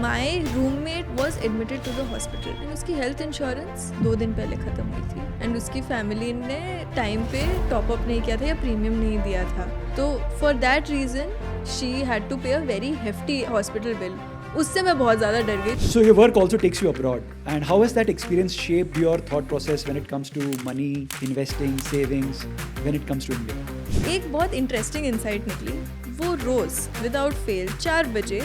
My roommate was admitted to the hospital and उसकी health insurance 2 दिन पहले ख़त्म हुई थी एंड उसकी फैमिली ने टाइम पे टॉप अप नहीं किया था या प्रीमियम नहीं दिया था, तो for that reason she had to pay a very hefty hospital bill. उससे मैं बहुत ज़्यादा डर गई. So your work also takes you abroad, and how has that experience shaped your thought process when it comes to money, investing, savings, when it comes to India? एक बहुत interesting insight निकली. वो रोज़ विदाउट फेल 4 बजे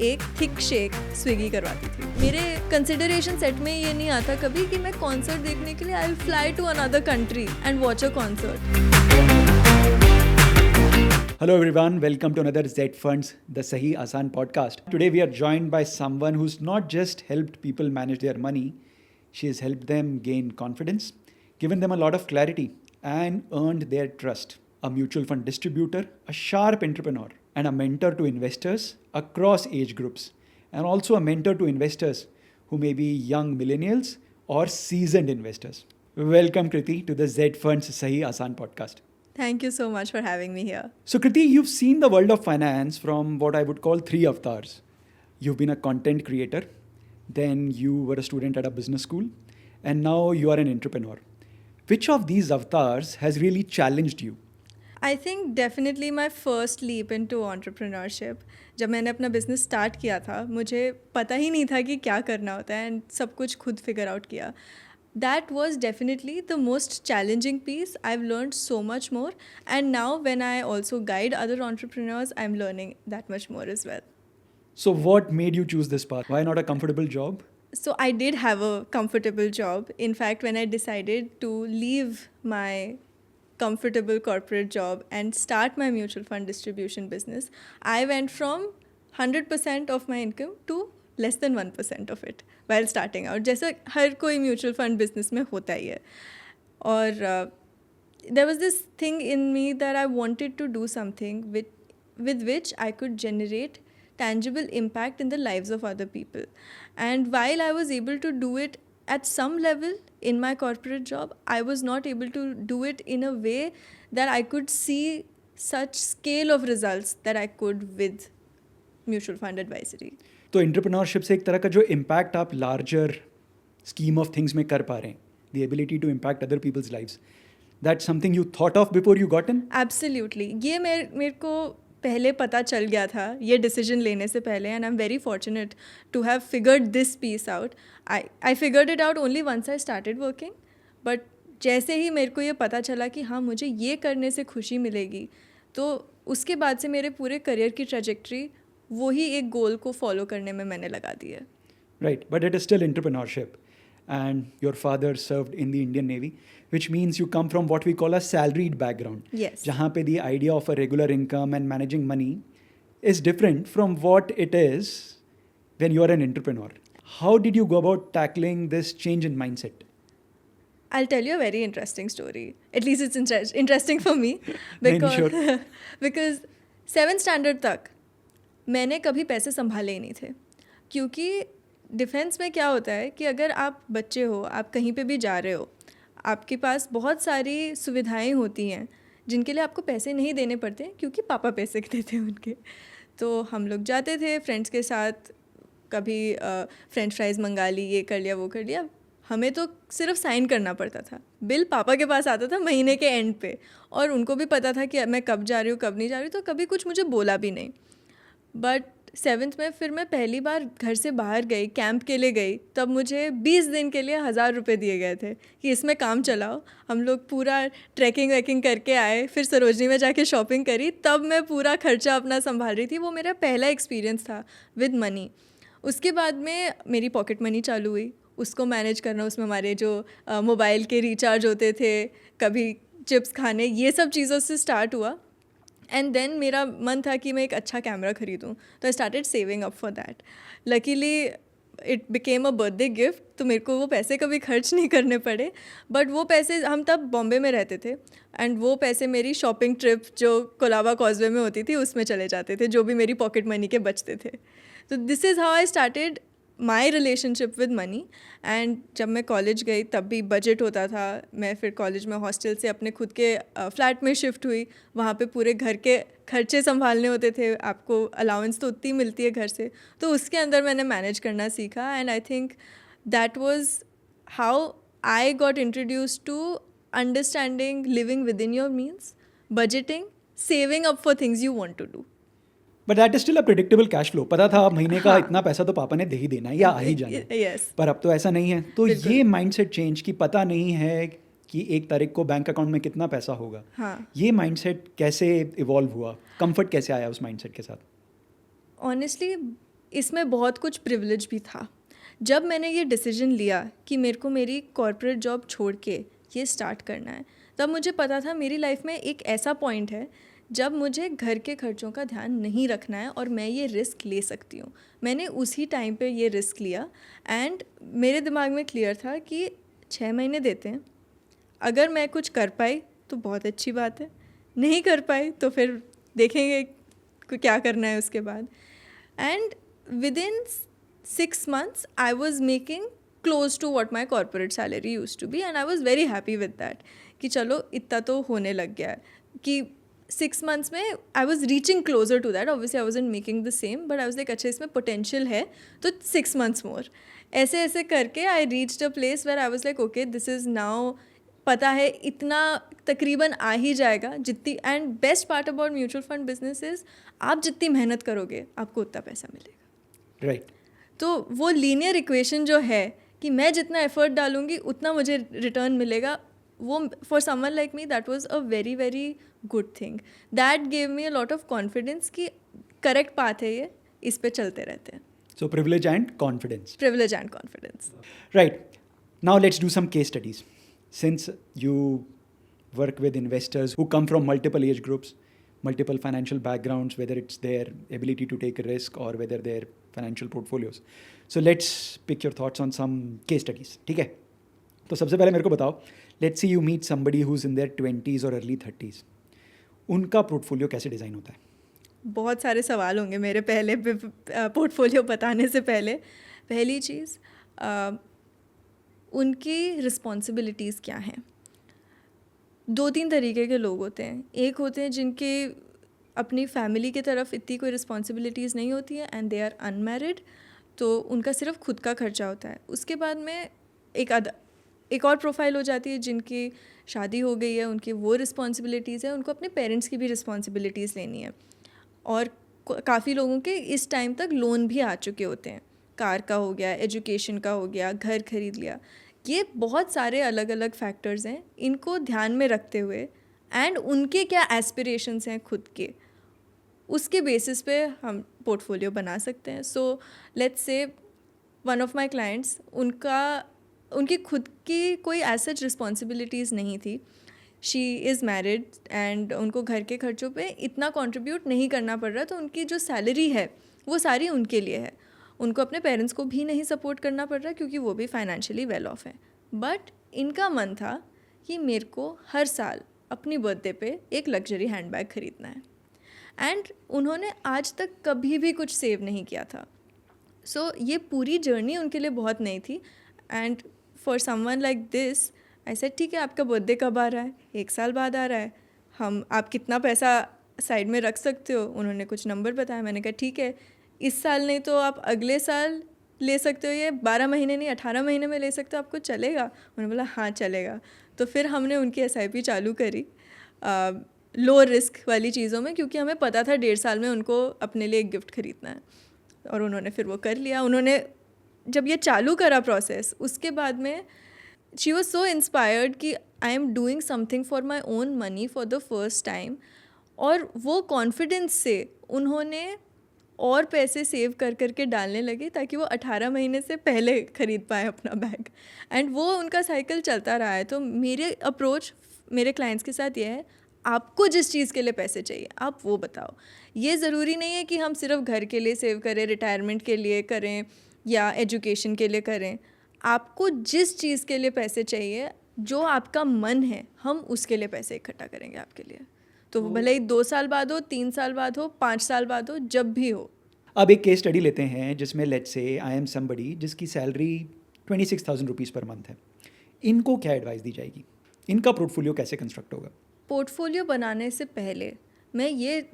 एक thick shake Swiggy करवाती थी. मेरे consideration set में ये नहीं आता कभी कि मैं कॉन्सर्ट देखने के लिए I will fly to another country and watch a concert. Hello everyone, welcome to another Z Funds The Sahi Aasan podcast. Today we are joined by someone who's not just helped people manage their money, she has helped them gain confidence, given them a lot of clarity and earned their trust. A mutual fund distributor, a sharp entrepreneur, and a mentor to investors across age groups, and also a mentor to investors who may be young millennials or seasoned investors. Welcome Kriti to the Z Funds Sahi Aasan podcast. Thank you so much for having me here. So Kriti, you've seen the world of finance from what I would call 3 avatars. You've been a content creator, then you were a student at a business school, and now you are an entrepreneur. Which of these avatars has really challenged you? I think definitely my first leap into entrepreneurship. जब मैंने अपना business start किया था मुझे पता ही नहीं था कि क्या करना होता है एंड सब कुछ खुद फिगर आउट किया. That was definitely the most challenging piece. I've learned so much more, and now when I also guide other entrepreneurs, I'm learning that much more as well. So what made you choose this path? Why not a comfortable job? So I did have a comfortable job. In fact, when I decided to leave my comfortable corporate job and start my mutual fund distribution business, I went from 100% of my income to less than 1% of it while starting out, जैसा हर कोई mutual fund business में होता ही है. और there was this thing in me that I wanted to do something with which I could generate tangible impact in the lives of other people. And while I was able to do it at some level in my corporate job, I was not able to do it in a way that I could see such scale of results that I could with mutual fund advisory. तो entrepreneurship से एक तरह का जो impact आप larger scheme of things में कर पा रहे हैं, the ability to impact other people's lives, that's something you thought of before you got in? Absolutely. ये मेरे को पहले पता चल गया था ये डिसीजन लेने से पहले, and I am very fortunate to have figured this piece out. I figured it out only once I started working, but जैसे ही मेरे को ये पता चला कि हाँ मुझे ये करने से खुशी मिलेगी, तो उसके बाद से मेरे पूरे करियर की ट्रैजेक्टरी वही एक गोल को फॉलो करने में मैंने लगा दी है. Right, but it is still entrepreneurship and your father served in the Indian Navy, which means you come from what we call a salaried background. Yes. Jahan pe the idea of a regular income and managing money is different from what it is when you are an entrepreneur. How did you go about tackling this change in mindset? I'll tell you a very interesting story. At least it's interesting for me because sure. because 7th standard तक मैंने कभी पैसे संभाले ही नहीं थे, क्योंकि defence में क्या होता है कि अगर आप बच्चे हो, आप कहीं पे भी जा रहे हो, आपके पास बहुत सारी सुविधाएं होती हैं जिनके लिए आपको पैसे नहीं देने पड़ते क्योंकि पापा पैसे देते हैं उनके. तो हम लोग जाते थे फ्रेंड्स के साथ, कभी फ्रेंच फ्राइज़ मंगा ली, ये कर लिया वो कर लिया. हमें तो सिर्फ साइन करना पड़ता था, बिल पापा के पास आता था महीने के एंड पे, और उनको भी पता था कि मैं कब जा रही हूँ कब नहीं जा रही हूँ, तो कभी कुछ मुझे बोला भी नहीं. बट 7th में फिर मैं पहली बार घर से बाहर गई, कैंप के लिए गई, तब मुझे 20 दिन के लिए 1000 रुपये दिए गए थे कि इसमें काम चलाओ. हम लोग पूरा ट्रैकिंग वैकिंग करके आए, फिर सरोजनी में जाके शॉपिंग करी, तब मैं पूरा खर्चा अपना संभाल रही थी. वो मेरा पहला एक्सपीरियंस था विद मनी. उसके बाद में मेरी पॉकेट मनी चालू हुई, उसको मैनेज करना, उसमें हमारे जो मोबाइल के रिचार्ज होते थे, कभी चिप्स खाने, ये सब चीज़ों से स्टार्ट हुआ. एंड देन मेरा मन था कि मैं एक अच्छा कैमरा ख़रीदूँ, तो I started saving up for that. Luckily it became a birthday gift, तो मेरे को वो पैसे कभी खर्च नहीं करने पड़े. बट वो पैसे, हम तब बॉम्बे में रहते थे, एंड वो पैसे मेरी शॉपिंग ट्रिप जो कोलाबा कॉजवे में होती थी उसमें चले जाते थे, जो भी मेरी पॉकेट मनी के बचते थे. तो this is how I started my relationship with money. And जब मैं कॉलेज गई तब भी बजट होता था. मैं फिर कॉलेज में हॉस्टल से अपने खुद के फ्लैट में शिफ्ट हुई. वहाँ पे पूरे घर के खर्चे संभालने होते थे. आपको अलाउंस तो उतनी मिलती है घर से, तो उसके अंदर मैंने मैनेज करना सीखा. And I think that was how I got introduce to understanding living within your means, budgeting, saving up for things you want to do. But that is still a predictable cash flow. पता था महीने का हाँ. इतना पैसा तो पापा ने दे ही देना है या आ ही जाना है. Yes. पर अब तो ऐसा नहीं है. तो बिल्कुल. ये माइंडसेट चेंज की पता नहीं है कि 1 तारीख को बैंक अकाउंट में कितना पैसा होगा. हाँ. ये माइंडसेट कैसे इवॉल्व हुआ? कंफर्ट कैसे आया उस माइंडसेट के साथ? ऑनेस्टली इसमें बहुत कुछ प्रिविलेज भी था. जब मैंने ये डिसीजन लिया कि मेरे को मेरी कॉर्पोरेट जॉब छोड़ के ये स्टार्ट करना है, तब मुझे पता था मेरी लाइफ में एक ऐसा पॉइंट है जब मुझे घर के खर्चों का ध्यान नहीं रखना है और मैं ये रिस्क ले सकती हूँ. मैंने उसी टाइम पे ये रिस्क लिया. एंड मेरे दिमाग में क्लियर था कि 6 महीने देते हैं, अगर मैं कुछ कर पाई तो बहुत अच्छी बात है, नहीं कर पाई तो फिर देखेंगे क्या करना है उसके बाद. And with in 6 months I was making close to what my corporate salary used to be, and I was very happy with that कि चलो इतना तो होने लग गया है कि 6 months में I was reaching closer to that. Obviously I wasn't making the same, but I was like अच्छा इसमें potential है तो 6 months more. ऐसे ऐसे करके I reached a place where I was like okay this is now, पता है इतना तकरीबन आ ही जाएगा जितनी. And best part about mutual fund business is आप जितनी मेहनत करोगे आपको उतना पैसा मिलेगा. राइट. तो वो लीनियर इक्वेशन जो है कि मैं जितना एफर्ट डालूंगी उतना मुझे रिटर्न मिलेगा, वो for someone like me that was a very very good thing. That gave me a lot of confidence कि करेक्ट पाथ है ये, इस पे चलते रहते हैं. So privilege and confidence. Privilege and confidence. Right. Now let's do some case studies. Since you work with investors who come from multiple age groups, multiple financial backgrounds, whether it's their ability to take a risk or whether their financial portfolios. So let's pick your thoughts on some case studies. ठीक है? तो सबसे पहले मेरे को बताओ, let's say you meet somebody who's in their 20s or early 30s. उनका portfolio कैसे डिज़ाइन होता है? बहुत सारे सवाल होंगे मेरे पहले पोर्टफोलियो बताने से पहले. पहली चीज़, उनकी रिस्पॉन्सिबिलिटीज़ क्या हैं. 2-3 तरीके के लोग होते हैं. एक होते हैं जिनके अपनी फैमिली की तरफ इतनी कोई रिस्पॉन्सिबिलिटीज़ नहीं होती है एंड दे आर अनमैरिड, तो उनका सिर्फ खुद का खर्चा होता है. उसके बाद में एक और प्रोफाइल हो जाती है जिनकी शादी हो गई है, उनकी वो रिस्पॉन्सिबिलिटीज़ है, उनको अपने पेरेंट्स की भी रिस्पॉन्सिबिलिटीज़ लेनी है. और काफ़ी लोगों के इस टाइम तक लोन भी आ चुके होते हैं, कार का हो गया, एजुकेशन का हो गया, घर खरीद लिया. ये बहुत सारे अलग अलग फैक्टर्स हैं. इनको ध्यान में रखते हुए एंड उनके क्या एस्पिरेशंस हैं खुद के, उसके बेसिस पे हम पोर्टफोलियो बना सकते हैं. So let's say one of my clients, उनकी खुद की कोई एज रिस्पॉन्सिबिलिटीज़ नहीं थी. शी इज़ मैरिड एंड उनको घर के खर्चों पे इतना कंट्रीब्यूट नहीं करना पड़ रहा, तो उनकी जो सैलरी है वो सारी उनके लिए है. उनको अपने पेरेंट्स को भी नहीं सपोर्ट करना पड़ रहा क्योंकि वो भी फाइनेंशियली वेल ऑफ है. बट इनका मन था कि मेरे को हर साल अपनी बर्थडे पे एक लग्जरी हैंडबैग ख़रीदना है. एंड उन्होंने आज तक कभी भी कुछ सेव नहीं किया था. सो ये पूरी जर्नी उनके लिए बहुत नई थी. And for someone like this I said ठीक है, आपका बर्थडे कब आ रहा है? 1 साल बाद आ रहा है. आप कितना पैसा साइड में रख सकते हो? उन्होंने कुछ नंबर बताया. मैंने कहा ठीक है, इस साल नहीं तो आप अगले साल ले सकते हो, ये 12 महीने नहीं 18 महीने में ले सकते हो, आपको चलेगा? उन्होंने बोला हाँ चलेगा. तो फिर हमने उनकी SIP चालू करी लो रिस्क वाली चीज़ों में, क्योंकि हमें पता था 1.5 साल में उनको अपने लिए एक गिफ्ट ख़रीदना है. और उन्होंने फिर वो कर लिया. उन्होंने जब ये चालू करा प्रोसेस, उसके बाद में शी वॉज सो इंस्पायर्ड कि I am doing something for my own money for the first time. और वो कॉन्फिडेंस से उन्होंने और पैसे सेव कर करके डालने लगे ताकि वो 18 महीने से पहले ख़रीद पाए अपना बैग. एंड वो उनका साइकिल चलता रहा है. तो मेरे अप्रोच मेरे क्लाइंट्स के साथ ये है, आपको जिस चीज़ के लिए पैसे चाहिए आप वो बताओ. ये ज़रूरी नहीं है कि हम सिर्फ घर के लिए सेव करें, रिटायरमेंट के लिए करें या एजुकेशन के लिए करें. आपको जिस चीज़ के लिए पैसे चाहिए, जो आपका मन है, हम उसके लिए पैसे इकट्ठा करेंगे आपके लिए. तो वो भले ही 2 साल बाद हो, 3 साल बाद हो, 5 साल बाद हो, जब भी हो. अब एक केस स्टडी लेते हैं जिसमें let's say I am somebody जिसकी सैलरी 26,000 रुपीज़ पर मंथ है. इनको क्या एडवाइस दी जाएगी? इनका पोर्टफोलियो कैसे कंस्ट्रक्ट होगा? पोर्टफोलियो बनाने से पहले मैं ये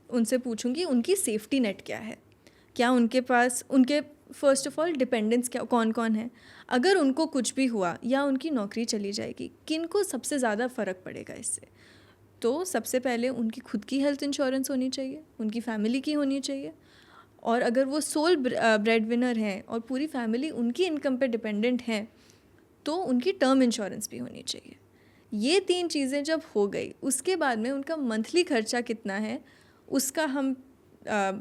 उनसे पूछूंगी उनकी सेफ्टी नेट क्या है, क्या उनके पास उनके फर्स्ट ऑफ ऑल डिपेंडेंट्स क्या कौन कौन है, अगर उनको कुछ भी हुआ या उनकी नौकरी चली जाएगी किन को सबसे ज़्यादा फ़र्क पड़ेगा इससे. तो सबसे पहले उनकी खुद की हेल्थ इंश्योरेंस होनी चाहिए, उनकी फैमिली की होनी चाहिए, और अगर वो सोल ब्रेड विनर हैं और पूरी फैमिली उनकी इनकम पे डिपेंडेंट हैं तो उनकी टर्म इंश्योरेंस भी होनी चाहिए. ये 3 चीज़ें जब हो गई उसके बाद में उनका मंथली खर्चा कितना है उसका हम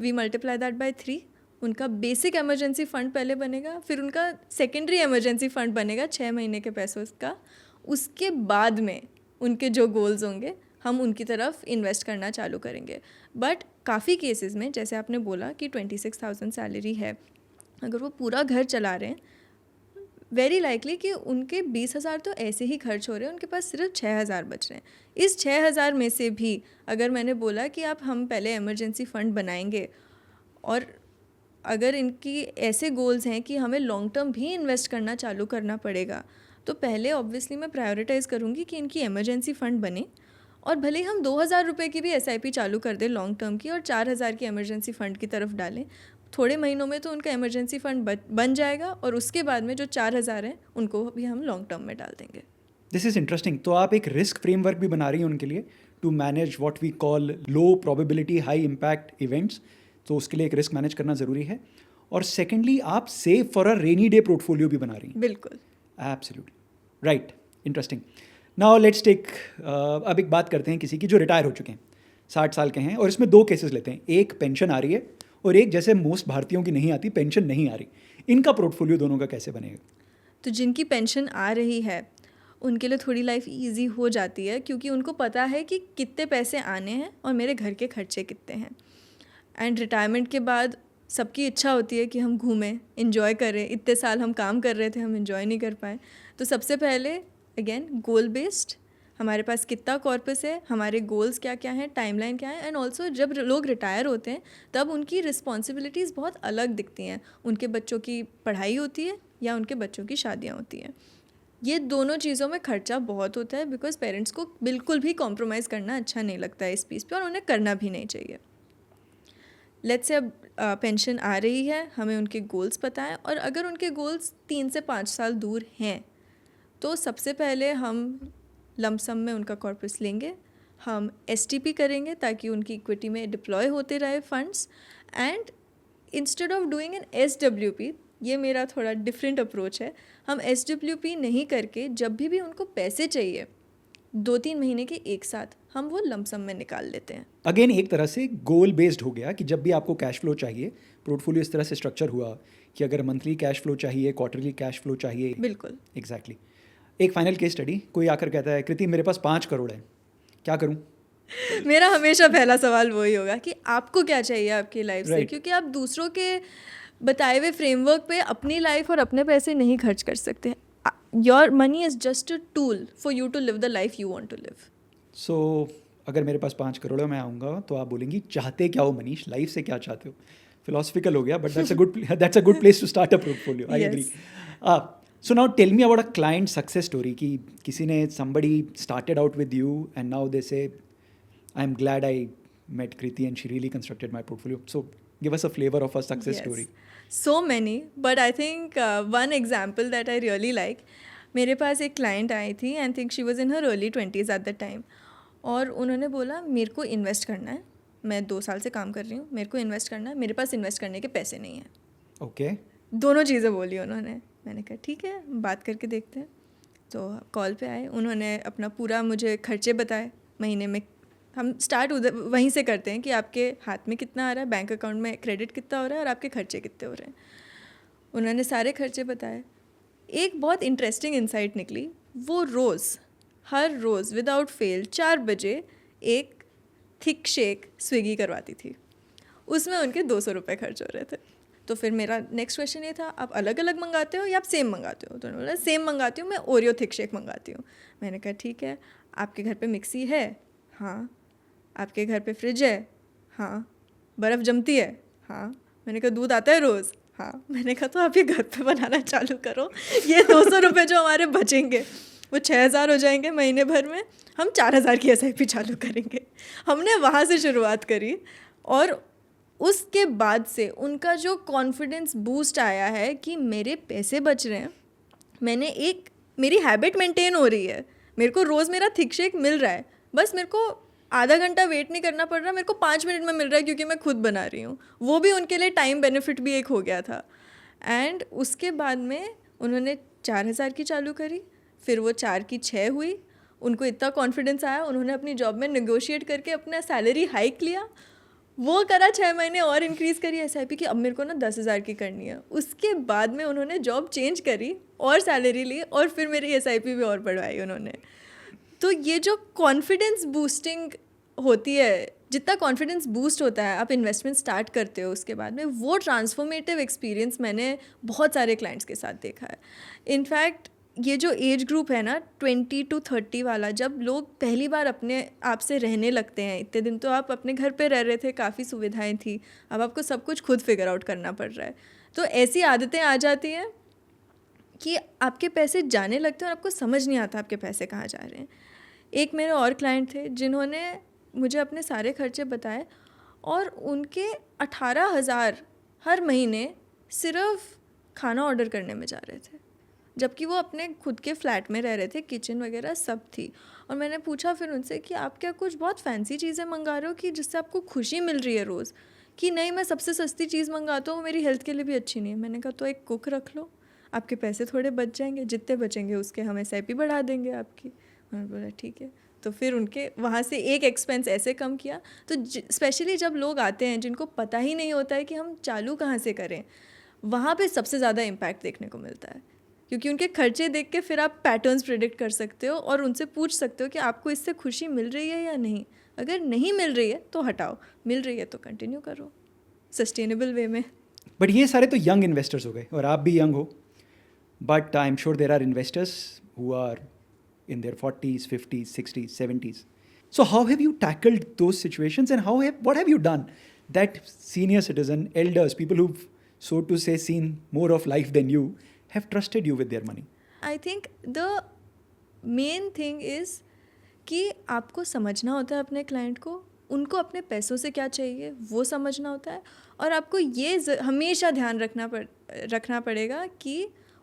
वी मल्टीप्लाई दैट बाय 3. उनका बेसिक इमरजेंसी फ़ंड पहले बनेगा, फिर उनका सेकेंडरी इमरजेंसी फ़ंड बनेगा 6 महीने के पैसों का. उसके बाद में उनके जो गोल्स होंगे हम उनकी तरफ इन्वेस्ट करना चालू करेंगे. बट काफ़ी केसेस में जैसे आपने बोला कि 26,000 सैलरी है, अगर वो पूरा घर चला रहे हैं वेरी लाइकली कि उनके 20,000 तो ऐसे ही खर्च हो रहे हैं, उनके पास सिर्फ 6,000 बच रहे हैं. इस 6,000 में से भी अगर मैंने बोला कि आप हम पहले इमरजेंसी फ़ंड बनाएंगे और अगर इनकी ऐसे गोल्स हैं कि हमें लॉन्ग टर्म भी इन्वेस्ट करना चालू करना पड़ेगा तो पहले ऑब्वियसली मैं प्रायोरिटाइज़ करूँगी कि इनकी इमरजेंसी फ़ंड बने, और भले हम 2,000 रुपये की भी SIP चालू कर दें लॉन्ग टर्म की और 4,000 की इमरजेंसी फ़ंड की तरफ डालें, थोड़े महीनों में तो उनका इमरजेंसी फ़ंड बन जाएगा और उसके बाद में जो 4,000 हैं उनको भी हम लॉन्ग टर्म में डाल देंगे. This is interesting. तो आप एक रिस्क फ्रेमवर्क भी बना रही हैं उनके लिए to manage what we call low probability high impact events. तो उसके लिए एक रिस्क मैनेज करना ज़रूरी है. और सेकेंडली आप save for a rainy day portfolio भी बना रही हैं. बिल्कुल. Absolutely right. Interesting. Now let's take अब एक बात करते हैं किसी की जो रिटायर हो चुके हैं, 60 साल के हैं, और इसमें 2 केसेस लेते हैं. एक पेंशन आ रही है और एक जैसे मोस्ट भारतीयों की नहीं आती, पेंशन नहीं आ रही. इनका पोर्टफोलियो दोनों का कैसे बनेगा? तो जिनकी पेंशन आ रही है उनके लिए थोड़ी लाइफ इजी हो जाती है क्योंकि उनको पता है कि कितने पैसे आने हैं और मेरे घर के खर्चे कितने हैं. एंड रिटायरमेंट के बाद सबकी इच्छा होती है कि हम घूमें, इन्जॉय करें. इतने साल हम काम कर रहे थे, हम इन्जॉय नहीं कर पाए. तो सबसे पहले अगेन गोल बेस्ड, हमारे पास कितना कॉर्पस है, हमारे गोल्स क्या क्या हैं, टाइमलाइन क्या है. एंड ऑल्सो जब लोग रिटायर होते हैं तब उनकी रिस्पॉन्सिबिलिटीज़ बहुत अलग दिखती हैं. उनके बच्चों की पढ़ाई होती है या उनके बच्चों की शादियाँ होती हैं. ये दोनों चीज़ों में खर्चा बहुत होता है बिकॉज पेरेंट्स को बिल्कुल भी कॉम्प्रोमाइज़ करना अच्छा नहीं लगता है इस पीस पे, और उन्हें करना भी नहीं चाहिए. लेट्स से अब पेंशन आ रही है, हमें उनके गोल्स पता है, और अगर उनके गोल्स 3 से 5 साल दूर हैं तो सबसे पहले हम लमसम में उनका कॉर्पस लेंगे, हम STP करेंगे ताकि उनकी इक्विटी में डिप्लॉय होते रहे funds. And instead of doing an SWP, ये मेरा थोड़ा डिफरेंट अप्रोच है, हम SWP नहीं करके जब भी उनको पैसे चाहिए 2-3 महीने के एक साथ हम वो लमसम में निकाल लेते हैं. अगेन एक तरह से गोल बेस्ड हो गया कि जब भी आपको कैश फ्लो चाहिए, पोर्टफोलियो इस तरह से स्ट्रक्चर हुआ कि अगर मंथली कैश फ्लो चाहिए, क्वार्टरली कैश फ्लो चाहिए. बिल्कुल. एग्जैक्टली. एक फाइनल केस स्टडी, कोई आकर कहता है कृति मेरे पास 5 करोड़ है, क्या करूं? मेरा हमेशा पहला सवाल वही होगा कि आपको क्या चाहिए आपकी लाइफ से, क्योंकि आप दूसरों के बताए हुए फ्रेमवर्क पे अपनी लाइफ और अपने पैसे नहीं खर्च कर सकते. Your money is just a tool for you to live the life you want to live. So अगर मेरे पास 5 करोड़ है, मैं आऊँगा तो आप बोलेंगी चाहते क्या हो मनीष, लाइफ से क्या चाहते हो? फिलोसफिकल हो गया, but that's a good place to start a portfolio. I agree. So now tell me about a client success story कि किसी ने somebody started out with you and now they say I'm glad I met Kriti and she really constructed my portfolio. So give us a flavor of a success story. So many, but I think one example that I really like, मेरे पास एक client आई थी and I think she was in her early 20s at the time, और उन्होंने बोला मेरे को invest करना है, मैं 2 साल से काम कर रही हूँ, मेरे को इन्वेस्ट करना है, मेरे पास इन्वेस्ट करने के पैसे नहीं हैं. Okay. दोनों चीज़ें बोली उन्होंने. मैंने कहा ठीक है बात करके देखते हैं. तो कॉल पे आए, उन्होंने अपना पूरा मुझे खर्चे बताए महीने में. हम स्टार्ट वहीं से करते हैं कि आपके हाथ में कितना आ रहा है, बैंक अकाउंट में क्रेडिट कितना हो रहा है और आपके खर्चे कितने हो रहे हैं. उन्होंने सारे खर्चे बताए. एक बहुत इंटरेस्टिंग इंसाइट निकली. वो रोज़ हर रोज़ विदाउट फेल 4 बजे एक थिक शेक स्विगी करवाती थी. उसमें उनके 200 रुपये खर्च हो रहे थे. तो फिर मेरा नेक्स्ट क्वेश्चन ये था आप अलग अलग मंगाते हो या आप सेम मंगाते हो? तो उन्होंने बोला सेम मंगाती हूँ, मैं ओरियो थिक शेक मंगाती हूँ. मैंने कहा ठीक है. आपके घर पे मिक्सी है? हाँ. आपके घर पे फ्रिज है? हाँ. बर्फ़ जमती है? हाँ. मैंने कहा दूध आता है रोज़? हाँ। मैंने कहा तो आप ये घर पे बनाना चालू करो, ये 200 रुपये जो हमारे बचेंगे वो 6,000 हो जाएंगे महीने भर में, हम 4,000 की SIP चालू करेंगे। हमने वहाँ से शुरुआत करी और उसके बाद से उनका जो कॉन्फिडेंस बूस्ट आया है कि मेरे पैसे बच रहे हैं, मेरी हैबिट मेंटेन हो रही है, मेरे को रोज़ मेरा थिक शेक मिल रहा है, बस मेरे को आधा घंटा वेट नहीं करना पड़ रहा, मेरे को 5 मिनट में मिल रहा है क्योंकि मैं खुद बना रही हूँ। वो भी उनके लिए टाइम बेनिफिट भी एक हो गया था। एंड उसके बाद में उन्होंने 4,000 की चालू करी, फिर वो 4 की 6 हुई। उनको इतना कॉन्फिडेंस आया, उन्होंने अपनी जॉब में नेगोशिएट करके अपना सैलरी हाइक लिया, वो करा 6 महीने और इंक्रीज़ करी SIP की, अब मेरे को ना 10,000 की करनी है। उसके बाद में उन्होंने जॉब चेंज करी और सैलरी ली और फिर मेरी SIP भी और बढ़वाई उन्होंने। तो ये जो कॉन्फिडेंस बूस्टिंग होती है, जितना कॉन्फिडेंस बूस्ट होता है आप इन्वेस्टमेंट स्टार्ट करते हो उसके बाद में, वो ट्रांसफॉर्मेटिव एक्सपीरियंस मैंने बहुत सारे क्लाइंट्स के साथ देखा है। इनफैक्ट ये जो एज ग्रुप है ना 20 to 30 वाला, जब लोग पहली बार अपने आप से रहने लगते हैं, इतने दिन तो आप अपने घर पे रह रहे थे, काफ़ी सुविधाएं थी, अब आपको सब कुछ खुद फिगर आउट करना पड़ रहा है, तो ऐसी आदतें आ जाती हैं कि आपके पैसे जाने लगते हैं और आपको समझ नहीं आता आपके पैसे कहाँ जा रहे हैं। एक मेरे और क्लाइंट थे जिन्होंने मुझे अपने सारे खर्चे बताए और उनके 18,000 हर महीने सिर्फ खाना ऑर्डर करने में जा रहे थे, जबकि वो अपने खुद के फ्लैट में रह रहे थे, किचन वगैरह सब थी। और मैंने पूछा फिर उनसे कि आप क्या कुछ बहुत फैंसी चीज़ें मंगा रहे हो कि जिससे आपको खुशी मिल रही है रोज़? कि नहीं, मैं सबसे सस्ती चीज़ मंगाता हूँ, वो मेरी हेल्थ के लिए भी अच्छी नहीं है। मैंने कहा तो एक कुक रख लो, आपके पैसे थोड़े बच जाएंगे, जितने बचेंगे उसके हम SIP बढ़ा देंगे आपकी। उन्होंने बोला ठीक है। तो फिर उनके वहाँ से एक एक्सपेंस ऐसे कम किया। तो स्पेशली जब लोग आते हैं जिनको पता ही नहीं होता है कि हम चालू कहाँ से करें, वहाँ पे सबसे ज़्यादा इम्पैक्ट देखने को मिलता है, क्योंकि उनके खर्चे देख के फिर आप पैटर्न्स प्रिडिक्ट कर सकते हो और उनसे पूछ सकते हो कि आपको इससे खुशी मिल रही है या नहीं। अगर नहीं मिल रही है तो हटाओ, मिल रही है तो कंटिन्यू करो सस्टेनेबल वे में। बट ये सारे तो यंग इन्वेस्टर्स हो गए और आप भी यंग हो, but I am sure there are investors who are in their 40s, 50s, 60s, 70s. So how have you tackled those situations and what have you done that senior citizen, elders, people who've, so to say, seen more of life than you, have trusted you with their money? I think the main thing is कि आपको समझना होता है अपने client को, उनको अपने पैसों से क्या चाहिए वो समझना होता है, और आपको ये हमेशा ध्यान रखना पड़ेगा कि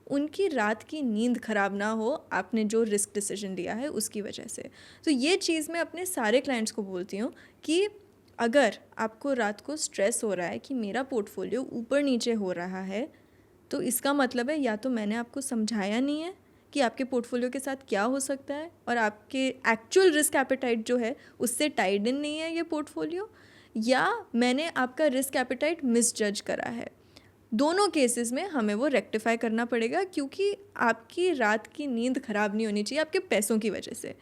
उनकी रात की नींद ख़राब ना हो आपने जो रिस्क डिसीजन लिया है उसकी वजह से। तो ये चीज़ मैं अपने सारे क्लाइंट्स को बोलती हूँ कि अगर आपको रात को स्ट्रेस हो रहा है कि मेरा पोर्टफोलियो ऊपर नीचे हो रहा है, तो इसका मतलब है या तो मैंने आपको समझाया नहीं है कि आपके पोर्टफोलियो के साथ क्या हो सकता है, और आपके एक्चुअल रिस्क एपेटाइट जो है उससे टाइड इन नहीं है ये पोर्टफोलियो, या मैंने आपका रिस्क एपेटाइट मिसजज करा है। दोनों केसेस में हमें वो रेक्टिफाई करना पड़ेगा, क्योंकि आपकी रात की नींद ख़राब नहीं होनी चाहिए आपके पैसों की वजह से।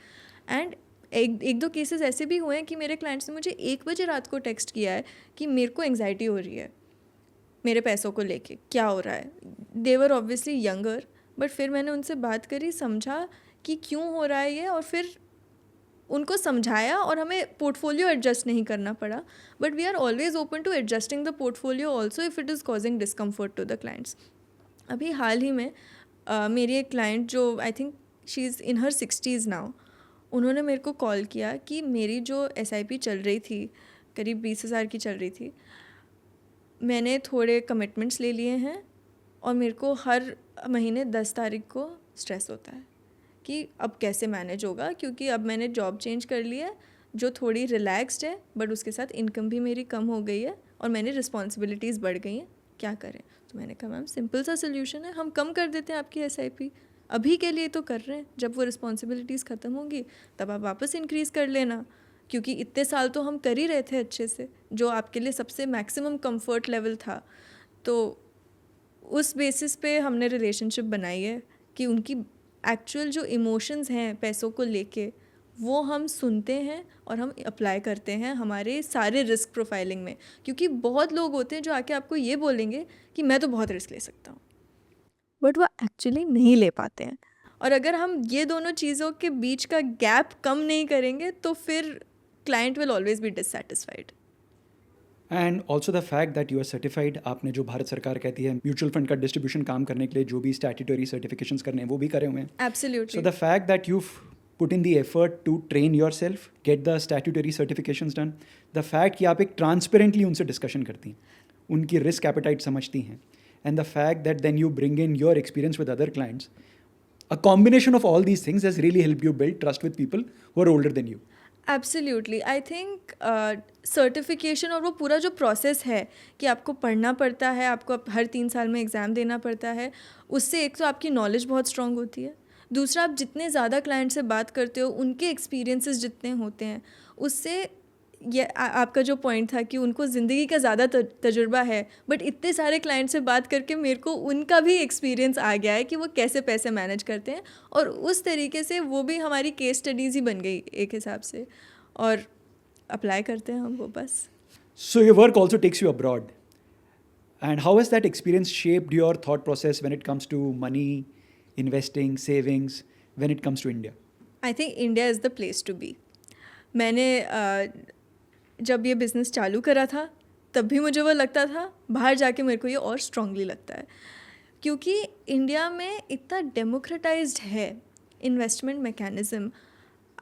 एंड एक दो केसेस ऐसे भी हुए हैं कि मेरे क्लाइंट्स ने मुझे 1 बजे रात को टेक्स्ट किया है कि मेरे को एंग्जाइटी हो रही है मेरे पैसों को लेके, क्या हो रहा है। दे वर ऑब्वियसली यंगर, बट फिर मैंने उनसे बात करी, समझा कि क्यों हो रहा है ये, और फिर उनको समझाया और हमें पोर्टफोलियो एडजस्ट नहीं करना पड़ा। But we are always open to adjusting the portfolio also if it is causing discomfort to the clients. अभी हाल ही में मेरी एक क्लाइंट जो I think she is in her 60s now, उन्होंने मेरे को कॉल किया कि मेरी जो SIP चल रही थी करीब 20,000 की चल रही थी, मैंने थोड़े कमिटमेंट्स ले लिए हैं और मेरे को हर महीने 10 तारीख को स्ट्रेस होता है कि अब कैसे मैनेज होगा, क्योंकि अब मैंने जॉब चेंज कर ली है जो थोड़ी रिलैक्स्ड है, बट उसके साथ इनकम भी मेरी कम हो गई है और मैंने रिस्पॉन्सिबिलिटीज़ बढ़ गई हैं, क्या करें। तो मैंने कहा मैम सिंपल सा सोल्यूशन है, हम कम कर देते हैं आपकी SIP, अभी के लिए तो कर रहे हैं, जब वो रिस्पॉन्सिबिलिटीज़ ख़त्म होंगी तब आप वापस इंक्रीज़ कर लेना, क्योंकि इतने साल तो हम कर ही रहे थे अच्छे से, जो आपके लिए सबसे मैक्सिमम कंफर्ट लेवल था। तो उस बेसिस पे हमने रिलेशनशिप बनाई है कि उनकी एक्चुअल जो इमोशंस हैं पैसों को लेके वो हम सुनते हैं और हम अप्लाई करते हैं हमारे सारे रिस्क प्रोफाइलिंग में, क्योंकि बहुत लोग होते हैं जो आके आपको ये बोलेंगे कि मैं तो बहुत रिस्क ले सकता हूँ, बट वो एक्चुअली नहीं ले पाते हैं। और अगर हम ये दोनों चीज़ों के बीच का गैप कम नहीं करेंगे तो फिर client will always be dissatisfied. And also the fact that you are certified, आपने जो भारत सरकार कहती है म्यूचुअल फंड का डिस्ट्रीब्यूशन काम करने के लिए जो भी स्टैट्यूटरी सर्टिफिकेशंस करने हैं वो भी करे हुए हैं. Absolutely. So the fact that you've put in the effort to train yourself, get the statutory certifications done, the fact कि आप एक transparently उनसे discussion करती हैं, उनकी risk appetite समझती हैं, and the fact that then you bring in your experience with other clients, a combination of all these things has really helped you build trust with people who are older than you. Absolutely I think certification और वो पूरा जो process है कि आपको पढ़ना पड़ता है, आपको हर 3 साल में एग्ज़ाम देना पड़ता है, उससे एक तो आपकी नॉलेज बहुत स्ट्रांग होती है, दूसरा आप जितने ज़्यादा क्लाइंट से बात करते हो उनके एक्सपीरियंसेस जितने होते हैं उससे ये आपका जो पॉइंट था कि उनको ज़िंदगी का ज़्यादा तजुर्बा है, बट इतने सारे क्लाइंट से बात करके मेरे को उनका भी एक्सपीरियंस आ गया है कि वो कैसे पैसे मैनेज करते हैं, और उस तरीके से वो भी हमारी केस स्टडीज़ ही बन गई एक हिसाब से, और अप्लाई करते हैं हम वो बस. So your work also takes you abroad. And how has that experience shaped your thought process when it comes to money, investing, savings, when it comes to India? I think India is the place to be. मैंने जब ये business चालू करा था तब भी मुझे वो लगता था, बाहर जाके मेरे को ये और स्ट्रांगली लगता है क्योंकि इंडिया में इतना डेमोक्रेटाइज्ड है इन्वेस्टमेंट मैकेनिज़्म.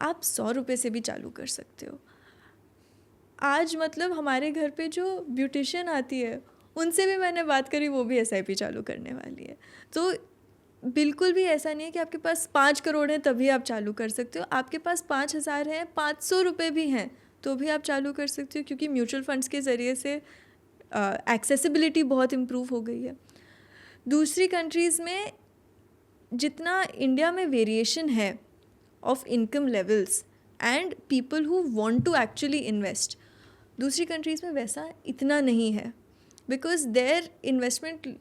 आप 100 रुपये से भी चालू कर सकते हो. आज मतलब हमारे घर पे जो ब्यूटिशियन आती है उनसे भी मैंने बात करी, वो भी SIP चालू करने वाली है. तो बिल्कुल भी ऐसा नहीं है कि आपके पास 5 करोड़ हैं तभी आप चालू कर सकते हो. आपके पास 5,000 हैं, 500 रुपये भी हैं तो भी आप चालू कर सकते हो, क्योंकि म्यूचुअल फंड्स के ज़रिए से एक्सेसिबिलिटी बहुत इम्प्रूव हो गई है. दूसरी कंट्रीज़ में जितना इंडिया में वेरिएशन है of income levels and people who want to actually invest, दूसरी कंट्रीज़ में वैसा इतना नहीं है, because their investment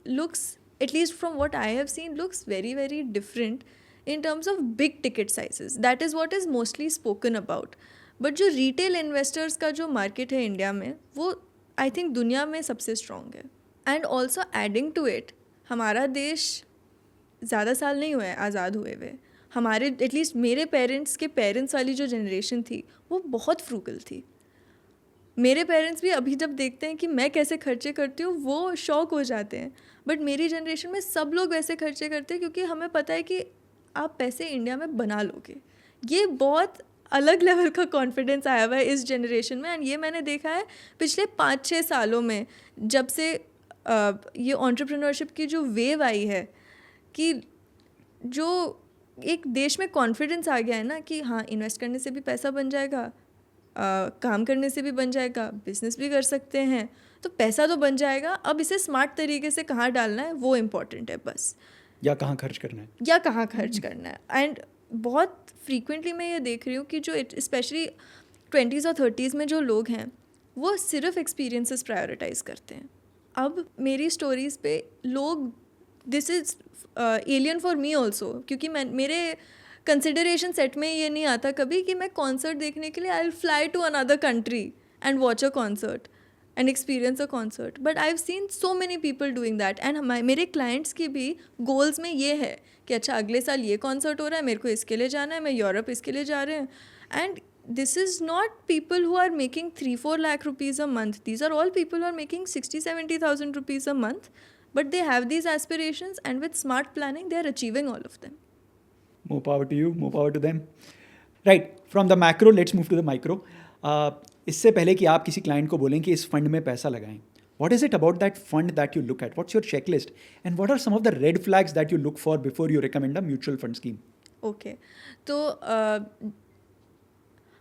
looks, at least from what I have seen, looks very very different in terms of big ticket sizes. That is what is mostly spoken about. But जो retail investors का जो market है India में, वो I think दुनिया में सबसे strong है. And also adding to it, हमारा देश ज़्यादा साल नहीं हुआ है आज़ाद हुए हुए. हमारे एटलीस्ट मेरे पेरेंट्स के पेरेंट्स वाली जो जनरेशन थी वो बहुत फ्रूगल थी. मेरे पेरेंट्स भी अभी जब देखते हैं कि मैं कैसे खर्चे करती हूँ वो शॉक हो जाते हैं. बट मेरी जनरेशन में सब लोग वैसे खर्चे करते हैं क्योंकि हमें पता है कि आप पैसे इंडिया में बना लोगे. ये बहुत अलग लेवल का कॉन्फिडेंस आया हुआ है इस जनरेशन में. एंड ये मैंने देखा है पिछले 5-6 सालों में, जब से ये एंटरप्रेन्योरशिप की जो वेव आई है, कि जो एक देश में कॉन्फिडेंस आ गया है ना कि हाँ, इन्वेस्ट करने से भी पैसा बन जाएगा, काम करने से भी बन जाएगा, बिजनेस भी कर सकते हैं, तो पैसा तो बन जाएगा. अब इसे स्मार्ट तरीके से कहाँ डालना है वो इम्पॉर्टेंट है बस, या कहाँ खर्च करना है, या कहाँ खर्च करना है. एंड बहुत फ्रीक्वेंटली मैं ये देख रही हूँ कि जो स्पेशली 20s और 30s में जो लोग हैं वो सिर्फ एक्सपीरियंसेस प्रायोरिटाइज करते हैं. अब मेरी स्टोरीज़ पे लोग, this is alien for me also, क्योंकि मेरे कंसिडरेशन सेट में ये नहीं आता कभी कि मैं कॉन्सर्ट देखने के लिए I will fly to another country and watch a concert and experience a concert. But I have seen so many people doing that. And मेरे क्लाइंट्स की भी गोल्स में ये है कि अच्छा अगले साल ये कॉन्सर्ट हो रहा है, मेरे को इसके लिए जाना है, मैं यूरोप इसके लिए जा रहे हैं. And this is not people who are making 3-4 lakh rupees a month. These are all people who are making 60,000-70,000 rupees a month, but they have these aspirations, and with smart planning they are achieving all of them. More power to you, more power to them. Right, from the macro let's move to the micro. इससे पहले कि आप किसी client को बोलें कि इस fund में पैसा लगाएं, what is it about that fund that you look at? What's your checklist? And what are some of the red flags that you look for before you recommend a mutual fund scheme? Okay, तो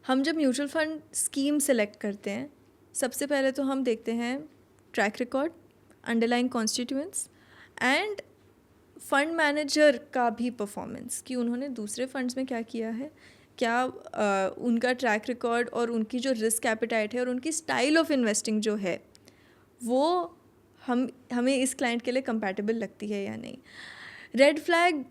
हम जब mutual fund scheme select करते हैं, सबसे पहले तो हम देखते हैं track record, underlying constituents end fund manager का भी परफॉर्मेंस, कि उन्होंने दूसरे फंड्स में क्या किया है, क्या उनका ट्रैक रिकॉर्ड और उनकी जो रिस्क एपेटाइट है और उनकी स्टाइल ऑफ इन्वेस्टिंग जो है वो हमें इस क्लाइंट के लिए कंपैटिबल लगती है या नहीं. Red flag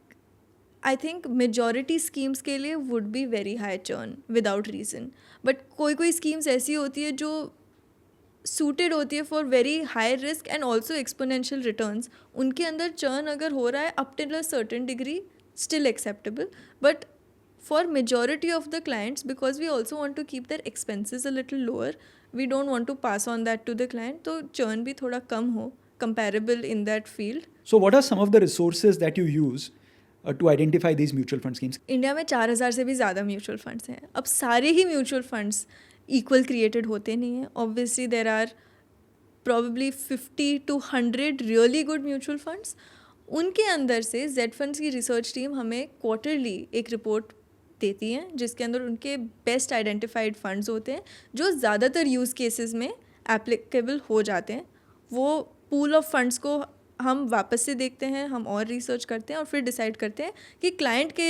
I think majority schemes के लिए would be very high churn without reason. But कोई स्कीम्स ऐसी होती है जो सूटेड होती है for very high risk and also exponential returns. उनके अंदर चर्न अगर हो रहा है up till a certain degree still acceptable. But for majority of the clients, because we also want to keep their expenses a little lower, we don't want to pass on that to the client, तो churn भी थोड़ा कम हो comparable in that field. So, what are some of the resources that you use to identify these mutual fund schemes? India में 4,000 से भी ज़्यादा mutual funds हैं. अब सारे ही म्यूचुअल फंड्स इक्वल क्रिएटेड होते नहीं हैं. Obviously there are probably 50 to 100 really good mutual funds. उनके अंदर से जेड फंड्स की रिसर्च टीम हमें क्वार्टरली एक रिपोर्ट देती है जिसके अंदर उनके बेस्ट आइडेंटिफाइड फंड्स होते हैं जो ज़्यादातर यूज़ केसेस में एप्लीकेबल हो जाते हैं. वो पूल ऑफ फंड्स को हम वापस से देखते हैं, हम और रिसर्च करते हैं और फिर डिसाइड करते हैं कि क्लाइंट के